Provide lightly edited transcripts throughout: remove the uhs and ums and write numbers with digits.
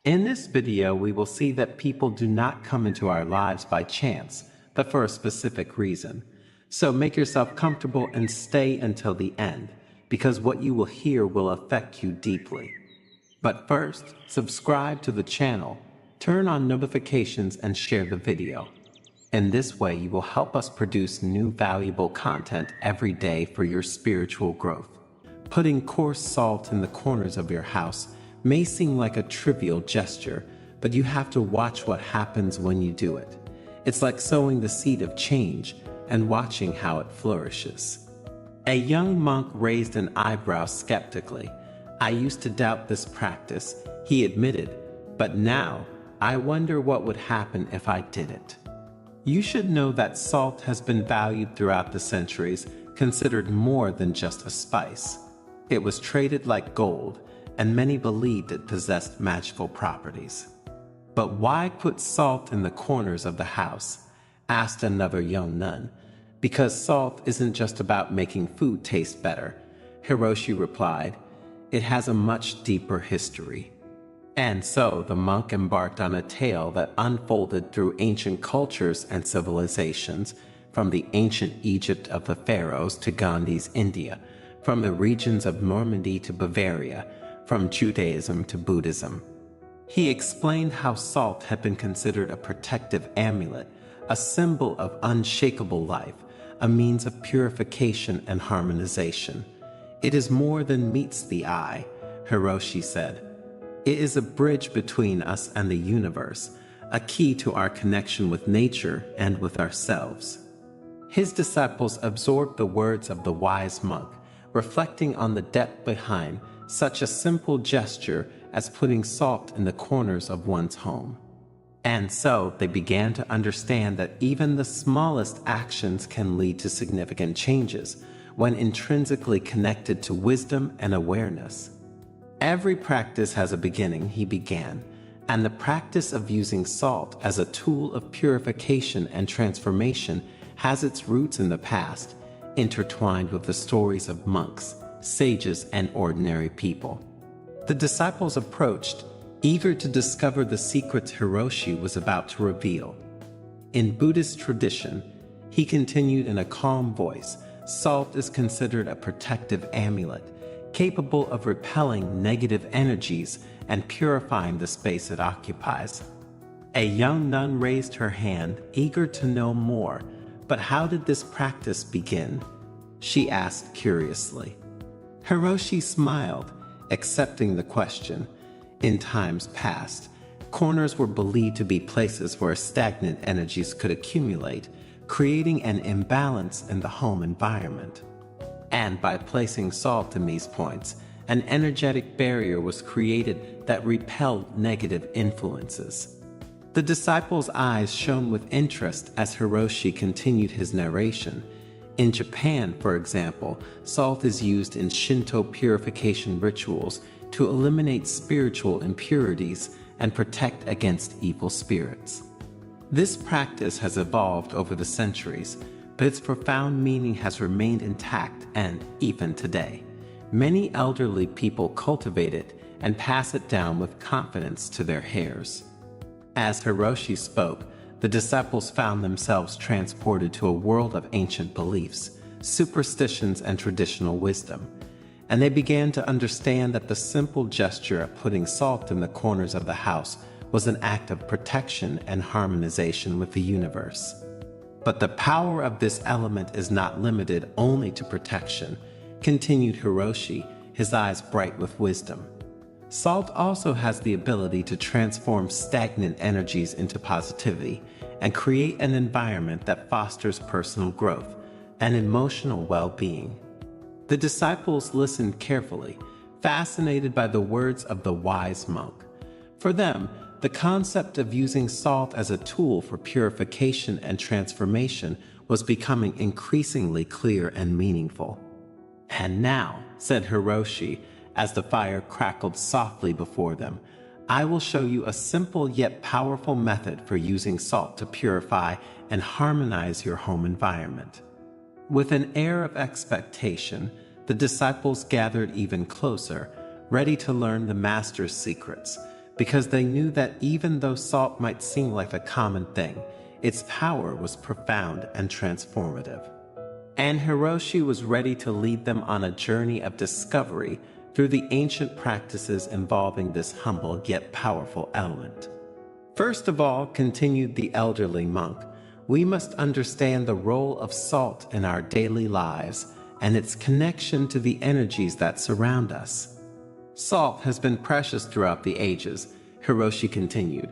In this video, we will see that people do not come into our lives by chance, but for a specific reason. So make yourself comfortable and stay until the end, because what you will hear will affect you deeply. But first, subscribe to the channel, turn on notifications, and share the video. In this way, you will help us produce new valuable content every day for your spiritual growth. Putting coarse salt in the corners of your house may seem like a trivial gesture, but you have to watch what happens when you do it. It's like sowing the seed of change and watching how it flourishes. A young monk raised an eyebrow skeptically. "I used to doubt this practice," he admitted, "but now I wonder what would happen if I did it." You should know that salt has been valued throughout the centuries, considered more than just a spice. It was traded like gold, and many believed it possessed magical properties. "But why put salt in the corners of the house?" asked another young nun. "Because salt isn't just about making food taste better," Hiroshi replied. "It has a much deeper history." And so the monk embarked on a tale that unfolded through ancient cultures and civilizations, from the ancient Egypt of the pharaohs to Gandhi's India, from the regions of Normandy to Bavaria, from Judaism to Buddhism. He explained how salt had been considered a protective amulet, a symbol of unshakable life, a means of purification and harmonization. "It is more than meets the eye," Hiroshi said. "It is a bridge between us and the universe, a key to our connection with nature and with ourselves." His disciples absorbed the words of the wise monk, reflecting on the depth behind such a simple gesture as putting salt in the corners of one's home. And so they began to understand that even the smallest actions can lead to significant changes when intrinsically connected to wisdom and awareness. "Every practice has a beginning," he began, "and the practice of using salt as a tool of purification and transformation has its roots in the past, intertwined with the stories of monks, sages, and ordinary people." The disciples approached, eager to discover the secrets Hiroshi was about to reveal. "In Buddhist tradition," he continued in a calm voice, "salt is considered a protective amulet, capable of repelling negative energies and purifying the space it occupies." A young nun raised her hand, eager to know more. "But how did this practice begin?" she asked curiously. Hiroshi smiled, accepting the question. In times past, corners were believed to be places where stagnant energies could accumulate, creating an imbalance in the home environment. And by placing salt in these points, an energetic barrier was created that repelled negative influences. The disciples' eyes shone with interest as Hiroshi continued his narration. In Japan, for example, salt is used in Shinto purification rituals to eliminate spiritual impurities and protect against evil spirits. This practice has evolved over the centuries, but its profound meaning has remained intact, and even today, many elderly people cultivate it and pass it down with confidence to their heirs. As Hiroshi spoke, the disciples found themselves transported to a world of ancient beliefs, superstitions, and traditional wisdom, and they began to understand that the simple gesture of putting salt in the corners of the house was an act of protection and harmonization with the universe. "But the power of this element is not limited only to protection," continued Hiroshi, his eyes bright with wisdom. "Salt also has the ability to transform stagnant energies into positivity and create an environment that fosters personal growth and emotional well-being." The disciples listened carefully, fascinated by the words of the wise monk. For them, the concept of using salt as a tool for purification and transformation was becoming increasingly clear and meaningful. "And now," said Hiroshi, as the fire crackled softly before them, "I will show you a simple yet powerful method for using salt to purify and harmonize your home environment." With an air of expectation, the disciples gathered even closer, ready to learn the master's secrets. because they knew that even though salt might seem like a common thing, its power was profound and transformative. And Hiroshi was ready to lead them on a journey of discovery through the ancient practices involving this humble yet powerful element. First of all, continued the elderly monk, we must understand the role of salt in our daily lives and its connection to the energies that surround us. Salt has been precious throughout the ages, Hiroshi continued,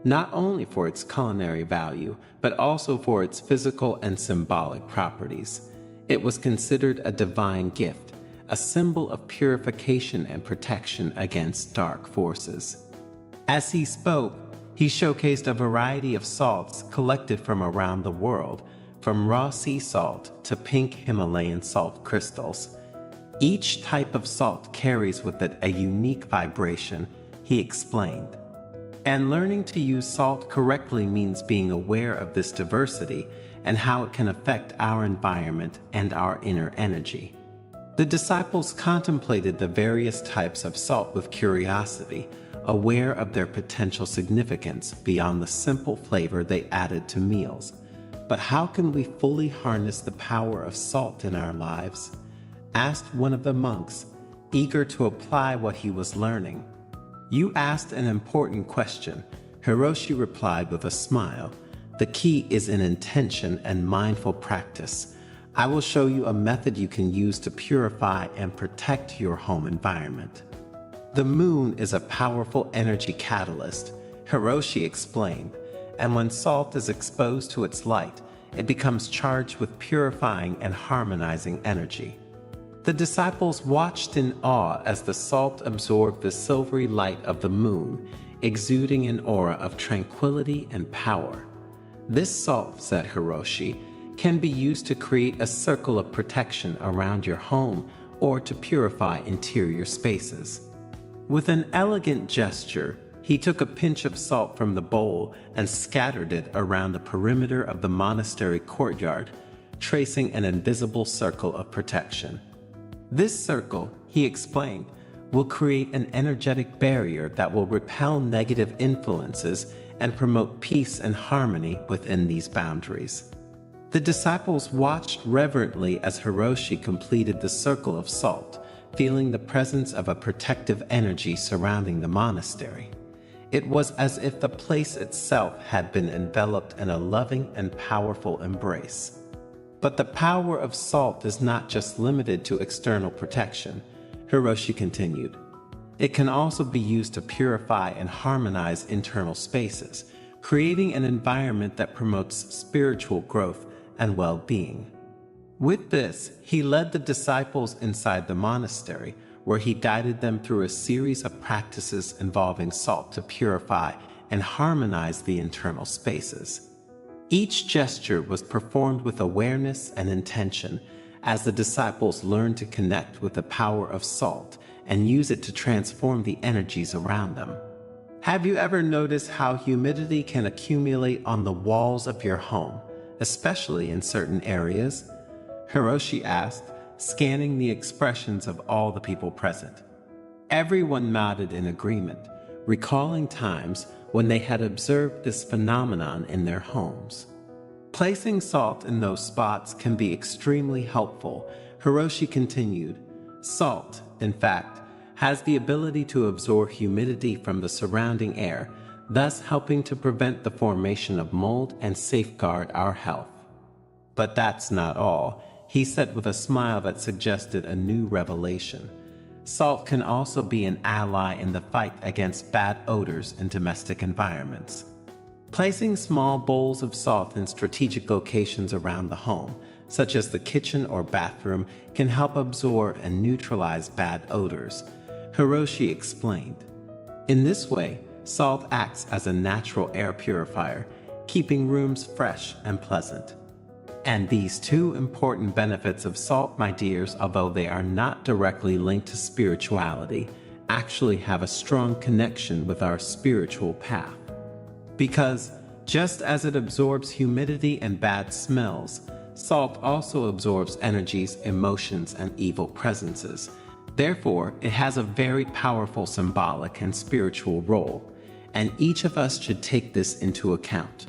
not only for its culinary value, but also for its physical and symbolic properties. It was considered a divine gift, a symbol of purification and protection against dark forces. As he spoke, he showcased a variety of salts collected from around the world, from raw sea salt to pink Himalayan salt crystals. Each type of salt carries with it a unique vibration, he explained. And learning to use salt correctly means being aware of this diversity and how it can affect our environment and our inner energy. The disciples contemplated the various types of salt with curiosity, aware of their potential significance beyond the simple flavor they added to meals. But how can we fully harness the power of salt in our lives? Asked one of the monks, eager to apply what he was learning. You asked an important question, Hiroshi replied with a smile. The key is in intention and mindful practice. I will show you a method you can use to purify and protect your home environment. The moon is a powerful energy catalyst, Hiroshi explained, and when salt is exposed to its light, it becomes charged with purifying and harmonizing energy. The disciples watched in awe as the salt absorbed the silvery light of the moon, exuding an aura of tranquility and power. This salt, said Hiroshi, can be used to create a circle of protection around your home or to purify interior spaces. With an elegant gesture, he took a pinch of salt from the bowl and scattered it around the perimeter of the monastery courtyard, tracing an invisible circle of protection. This circle, he explained, will create an energetic barrier that will repel negative influences and promote peace and harmony within these boundaries. The disciples watched reverently as Hiroshi completed the circle of salt, feeling the presence of a protective energy surrounding the monastery. It was as if the place itself had been enveloped in a loving and powerful embrace. But the power of salt is not just limited to external protection, Hiroshi continued. It can also be used to purify and harmonize internal spaces, creating an environment that promotes spiritual growth and well-being. With this, he led the disciples inside the monastery, where he guided them through a series of practices involving salt to purify and harmonize the internal spaces. Each gesture was performed with awareness and intention as the disciples learned to connect with the power of salt and use it to transform the energies around them. Have you ever noticed how humidity can accumulate on the walls of your home, especially in certain areas? Hiroshi asked, scanning the expressions of all the people present. Everyone nodded in agreement, recalling times when they had observed this phenomenon in their homes. Placing salt in those spots can be extremely helpful, Hiroshi continued. Salt, in fact, has the ability to absorb humidity from the surrounding air, thus helping to prevent the formation of mold and safeguard our health. But that's not all, he said with a smile that suggested a new revelation. Salt can also be an ally in the fight against bad odors in domestic environments. Placing small bowls of salt in strategic locations around the home, such as the kitchen or bathroom, can help absorb and neutralize bad odors, Hiroshi explained. In this way, salt acts as a natural air purifier, keeping rooms fresh and pleasant. And these two important benefits of salt, my dears, although they are not directly linked to spirituality, actually have a strong connection with our spiritual path. Because, just as it absorbs humidity and bad smells, salt also absorbs energies, emotions, and evil presences. Therefore, it has a very powerful symbolic and spiritual role. and each of us should take this into account.